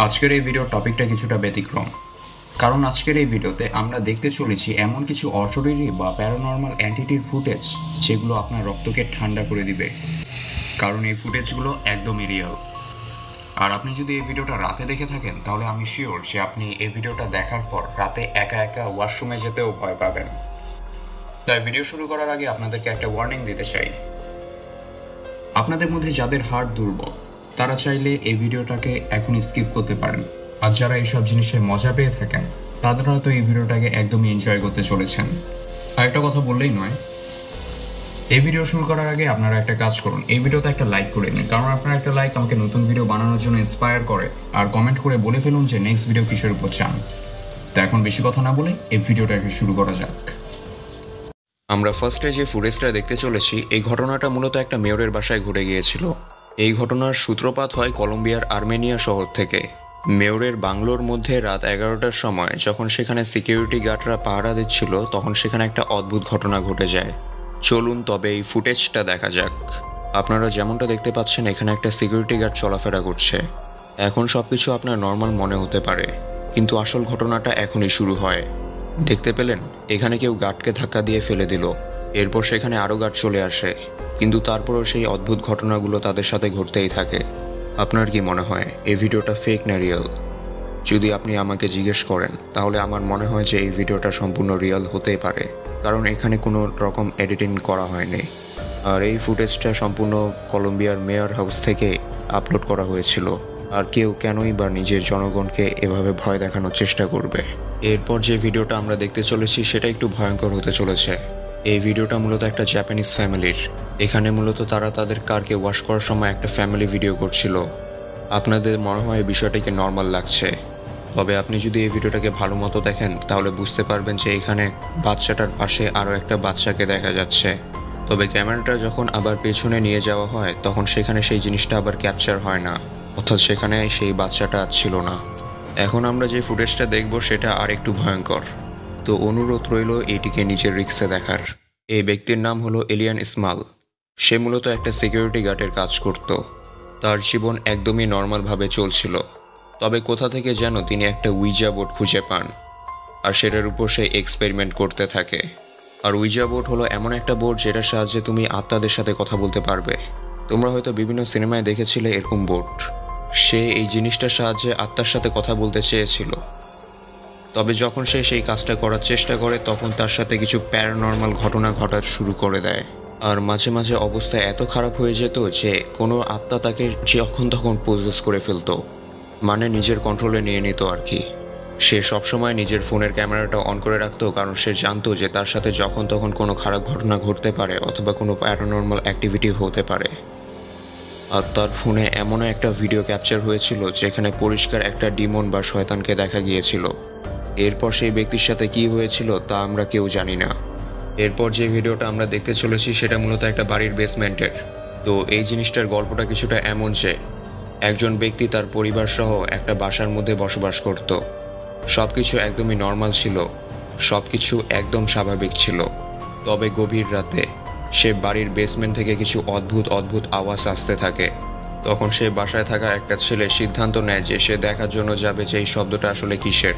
আজকের এই ভিডিওর টপিকটা কিছুটা ব্যতিক্রম, কারণ আজকের এই ভিডিওতে আমরা দেখতে চলেছি এমন কিছু অশরীরী বা প্যারানর্মাল অ্যান্টিটির ফুটেজ যেগুলো আপনার রক্তকে ঠান্ডা করে দিবে, কারণ এই ফুটেজগুলো একদমই রিয়েল। আর আপনি যদি এই ভিডিওটা রাতে দেখে থাকেন তাহলে আমি শিওর যে আপনি এই ভিডিওটা দেখার পর রাতে একা একা ওয়াশরুমে যেতেও ভয় পাবেন। তাই ভিডিও শুরু করার আগে আপনাদেরকে একটা ওয়ার্নিং দিতে চাই। আপনাদের মধ্যে যাদের হার্ট দুর্বল তারা চাইলে এই ভিডিওটাকে এখন স্কিপ করতে পারেন, আর যারা এইসব জিনিসের মজা পেয়ে থাকেন তাদের হয়তো এই ভিডিওটাকে একদমই এনজয় করতে চলেছেন। আর একটা কথা বললেই নয়, এই ভিডিও শুরু করার আগে আপনারা একটা কাজ করুন, এই ভিডিওতে একটা লাইক করে নিন, কারণ আপনার একটা লাইক আমাকে নতুন ভিডিও বানানোর জন্য ইন্সপায়ার করে। আর কমেন্ট করে বলে ফেলুন যে নেক্সট ভিডিও কিসের উপর চান। তো এখন বেশি কথা না বলে এই ভিডিওটাকে শুরু করা যাক। আমরা ফার্স্টে যে ফুটেজটা দেখতে চলেছি, এই ঘটনাটা মূলত একটা মেয়রের বাসায় ঘটে গিয়েছিল। এই ঘটনার সূত্রপাত হয় কলম্বিয়ার আর্মেনিয়া শহর থেকে। মেয়রের বাংলোর মধ্যে রাত 11টার সময় যখন সেখানে সিকিউরিটি গার্ডরা পাহারা দিচ্ছিল, তখন সেখানে একটা অদ্ভুত ঘটনা ঘটে যায়। চলুন তবে এই ফুটেজটা দেখা যাক। আপনারা যেমনটা দেখতে পাচ্ছেন, এখানে একটা সিকিউরিটি গার্ড চলাফেরা করছে। এখন সবকিছু আপনার নর্মাল মনে হতে পারে, কিন্তু আসল ঘটনাটা এখনই শুরু হয়। দেখতে পেলেন, এখানে কেউ গার্ডকে ধাক্কা দিয়ে ফেলে দিল। এরপর সেখানে আরও গার্ড চলে আসে, কিন্তু তারপরও সেই অদ্ভুত ঘটনাগুলো তাদের সাথে ঘটতেই থাকে। আপনার কি মনে হয় এই ভিডিওটা ফেক না রিয়েল? যদি আপনি আমাকে জিজ্ঞেস করেন তাহলে আমার মনে হয় যে এই ভিডিওটা সম্পূর্ণ রিয়েল হতেই পারে, কারণ এখানে কোনো রকম এডিটিং করা হয়নি। আর এই ফুটেজটা সম্পূর্ণ কলম্বিয়ার মেয়র হাউস থেকে আপলোড করা হয়েছিল। আর কেউ কেনই বা নিজের জনগণকে এভাবে ভয় দেখানোর চেষ্টা করবে? এরপর যে ভিডিওটা আমরা দেখতে চলেছি সেটা একটু ভয়ঙ্কর হতে চলেছে। এই ভিডিওটা মূলত একটা জাপানিজ ফ্যামিলির। এখানে মূলত তারা তাদের কারকে ওয়াশ করার সময় একটা ফ্যামিলি ভিডিও করছিল। আপনাদের মনে হয় বিষয়টাকে নর্মাল লাগছে, তবে আপনি যদি এই ভিডিওটাকে ভালো মতো দেখেন তাহলে বুঝতে পারবেন যে এখানে বাচ্চাটার পাশে আরও একটা বাচ্চাকে দেখা যাচ্ছে। তবে ক্যামেরাটা যখন আবার পেছনে নিয়ে যাওয়া হয় তখন সেখানে সেই জিনিসটা আবার ক্যাপচার হয় না, অর্থাৎ সেখানে সেই বাচ্চাটা ছিল না। এখন আমরা যে ফুটেজটা দেখব সেটা আর একটু ভয়ঙ্কর, তো অনুরোধ রইল এটিকে নিজের রিক্সে দেখার। এই ব্যক্তির নাম হলো এলিয়ান ইসমাল। সে মূলত একটা সিকিউরিটি গার্ডের কাজ করত। তার জীবন একদমই নর্মালভাবে চলছিল, তবে কোথা থেকে যেন তিনি একটা উইজা বোর্ড খুঁজে পান, আর সেটার উপর সে এক্সপেরিমেন্ট করতে থাকে। আর উইজা বোর্ড হলো এমন একটা বোর্ড যেটার সাহায্যে তুমি আত্মাদের সাথে কথা বলতে পারবে। তোমরা হয়তো বিভিন্ন সিনেমায় দেখেছিলে এরকম বোর্ড। সে এই জিনিসটার সাহায্যে আত্মার সাথে কথা বলতে চেয়েছিল, তবে যখন সে সেই কাজটা করার চেষ্টা করে তখন তার সাথে কিছু প্যারানর্মাল ঘটনা ঘটা শুরু করে দেয়। আর মাঝে মাঝে অবস্থা এত খারাপ হয়ে যেত যে কোনো আত্মা তাকে যখন তখন পজেস করে ফেলতো, মানে নিজের কন্ট্রোলে নিয়ে নিত আর কি। সে সবসময় নিজের ফোনের ক্যামেরাটা অন করে রাখতো, কারণ সে জানতো যে তার সাথে যখন তখন কোনো খারাপ ঘটনা ঘটতে পারে অথবা কোনো প্যারানর্মাল অ্যাক্টিভিটি হতে পারে। আর তার ফোনে এমন একটা ভিডিও ক্যাপচার হয়েছিল যেখানে পরিষ্কার একটা ডিমন বা শয়তানকে দেখা গিয়েছিল। এরপর সেই ব্যক্তির সাথে কি হয়েছিল তা আমরা কেউ জানি না। এরপর যে ভিডিওটা আমরা দেখতে চলেছি সেটা মূলত একটা বাড়ির বেসমেন্টের। তো এই জিনিসটার গল্পটা কিছুটা এমন যে একজন ব্যক্তি তার পরিবার সহ একটা বাসার মধ্যে বসবাস করত। সব কিছু একদমই নর্মাল ছিল, সব কিছু একদম স্বাভাবিক ছিল। তবে গভীর রাতে সে বাড়ির বেসমেন্ট থেকে কিছু অদ্ভুত অদ্ভুত আওয়াজ আসতে থাকে। তখন সে বাসায় থাকা একটা ছেলে সিদ্ধান্ত নেয় যে সে দেখার জন্য যাবে যে এই শব্দটা আসলে কিসের।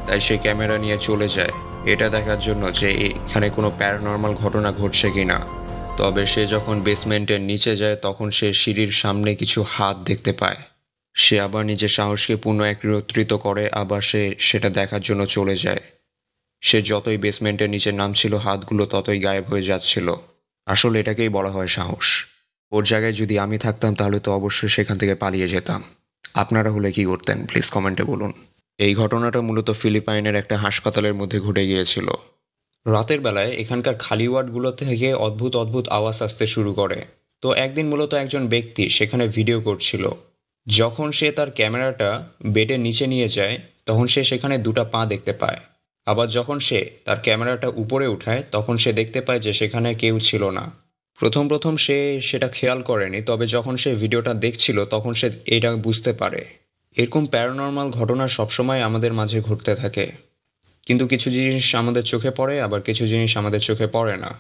তাই সে ক্যামেরা নিয়ে চলে যায় এটা দেখার জন্য যে এখানে কোনো প্যারানর্মাল ঘটনা ঘটছে কিনা। তবে সে যখন বেসমেন্টের নিচে যায় তখন সে সিঁড়ির সামনে কিছু হাত দেখতে পায়। সে আবার নিজের সাহসকে পুনঃ একত্রিত করে, আবার সে সেটা দেখার জন্য চলে যায়। সে যতই বেসমেন্টের নিচে নামছিল হাতগুলো ততই গায়েব হয়ে যাচ্ছিল। আসলে এটাকেই বলা হয় সাহস। ওর জায়গায় যদি আমি থাকতাম তাহলে তো অবশ্যই সেখান থেকে পালিয়ে যেতাম। আপনারা হলে কি করতেন প্লিজ কমেন্টে বলুন। এই ঘটনাটা মূলত ফিলিপাইনের একটা হাসপাতালের মধ্যে ঘটে গিয়েছিল। রাতের বেলায় এখানকার খালি ওয়ার্ডগুলো থেকে অদ্ভুত অদ্ভুত আওয়াজ আসতে শুরু করে। তো একদিন মূলত একজন ব্যক্তি সেখানে ভিডিও করছিল। যখন সে তার ক্যামেরাটা বেডের নিচে নিয়ে যায় তখন সে সেখানে দুটো পা দেখতে পায়। আবার যখন সে তার ক্যামেরাটা উপরে উঠায় তখন সে দেখতে পায় যে সেখানে কেউ ছিল না। প্রথম প্রথম সে সেটা খেয়াল করেনি, তবে যখন সে ভিডিওটা দেখছিল তখন সে এটা বুঝতে পারে। এরকম প্যারানর্মাল ঘটনা সবসময় আমাদের মাঝে ঘটতে থাকে, কিন্তু কিছু জিনিস আমাদের চোখে পড়ে, আবার কিছু জিনিস আমাদের চোখে পড়ে না।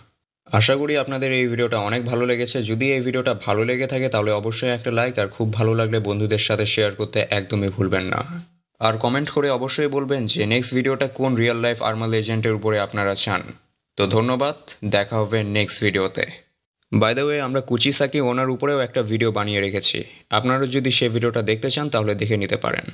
আশা করি আপনাদের এই ভিডিওটা অনেক ভালো লেগেছে। যদি এই ভিডিওটা ভালো লেগে থাকে তাহলে অবশ্যই একটা লাইক, আর খুব ভালো লাগলে বন্ধুদের সাথে শেয়ার করতে একদমই ভুলবেন না। আর কমেন্ট করে অবশ্যই বলবেন যে নেক্সট ভিডিওটা কোন রিয়েল লাইফ আর্মাল লেজেন্ডের উপরে আপনারা চান। তো ধন্যবাদ, দেখা হবে নেক্সট ভিডিওতে। বাই দ্য ওয়ে, আমরা কুচিসাকি ওনার উপরেও একটা ভিডিও বানিয়ে রেখেছি, আপনারা যদি সেই ভিডিওটা দেখতে চান তাহলে দেখে নিতে পারেন।